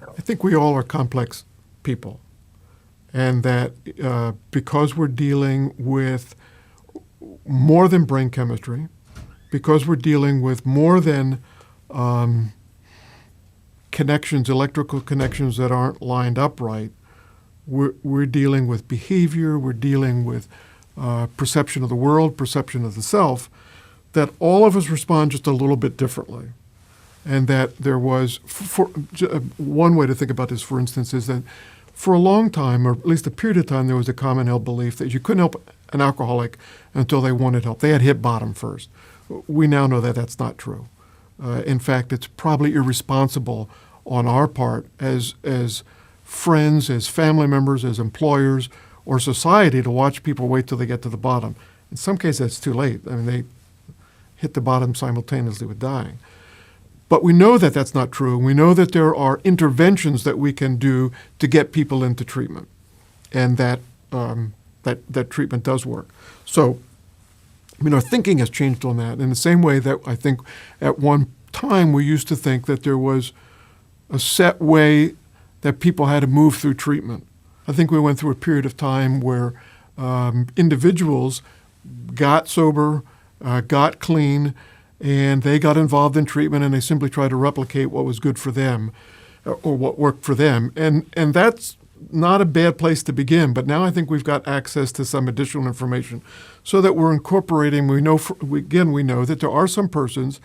I think we all are complex people, and that because we're dealing with more than brain chemistry, because we're dealing with more than connections, electrical connections that aren't lined up right, we're dealing with behavior, we're dealing with perception of the world, perception of the self, that all of us respond just a little bit differently. And that there was, one way to think about this, for instance, is that for a long time, or at least a period of time, there was a common held belief that you couldn't help an alcoholic until they wanted help. They had hit bottom first. We now know that that's not true. In fact, it's probably irresponsible on our part as friends, as family members, as employers, or society to watch people wait till they get to the bottom. In some cases, it's too late. I mean, they hit the bottom simultaneously with dying. But we know that that's not true. We know that there are interventions that we can do to get people into treatment, and that that treatment does work. So, I mean, our thinking has changed on that in the same way that I think at one time we used to think that there was a set way that people had to move through treatment. I think we went through a period of time where individuals got sober, got clean, and they got involved in treatment, and they simply tried to replicate what was good for them or what worked for them. And that's not a bad place to begin, but now I think we've got access to some additional information so that we're incorporating. We know that there are some persons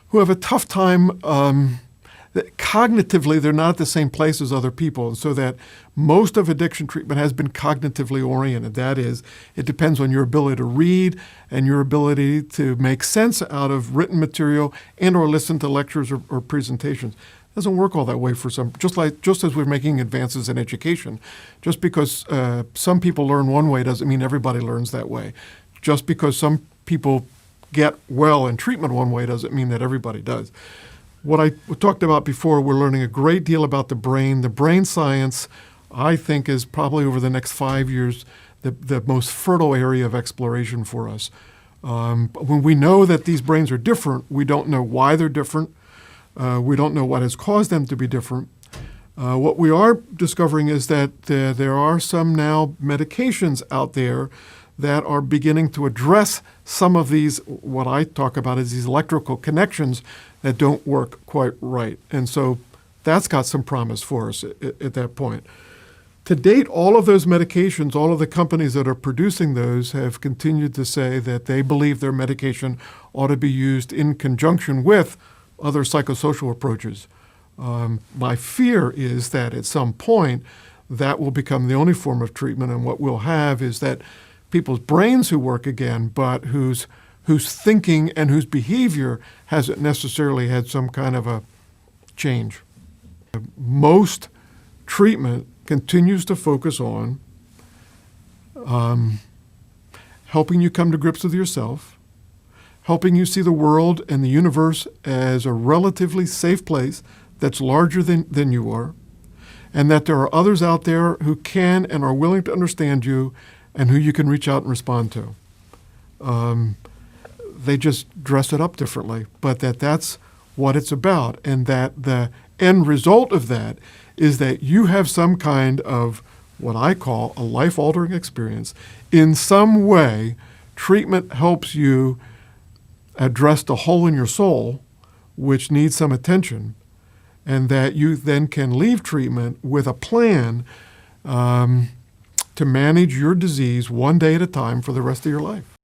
who have a tough time that cognitively they're not at the same place as other people, and so that most of addiction treatment has been cognitively oriented. That is, it depends on your ability to read and your ability to make sense out of written material and or listen to lectures or presentations. It doesn't work all that way for some, just as we're making advances in education. Just because some people learn one way doesn't mean everybody learns that way. Just because some people get well in treatment one way doesn't mean that everybody does. What I talked about before, we're learning a great deal about the brain. The brain science, I think, is probably over the next 5 years the most fertile area of exploration for us. When we know that these brains are different, we don't know why they're different. We don't know what has caused them to be different. What we are discovering is that there are some now medications out there that are beginning to address some of these, what I talk about is these electrical connections that don't work quite right. And so that's got some promise for us at that point. To date, all of those medications, all of the companies that are producing those have continued to say that they believe their medication ought to be used in conjunction with other psychosocial approaches. My fear is that at some point that will become the only form of treatment, and what we'll have is that people's brains who work again, but whose thinking and whose behavior hasn't necessarily had some kind of a change. Most treatment continues to focus on helping you come to grips with yourself, helping you see the world and the universe as a relatively safe place that's larger than you are, and that there are others out there who can and are willing to understand you and who you can reach out and respond to. They just dress it up differently, but that's what it's about, and that the end result of that is that you have some kind of what I call a life-altering experience. In some way, treatment helps you address the hole in your soul, which needs some attention, and that you then can leave treatment with a plan to manage your disease one day at a time for the rest of your life.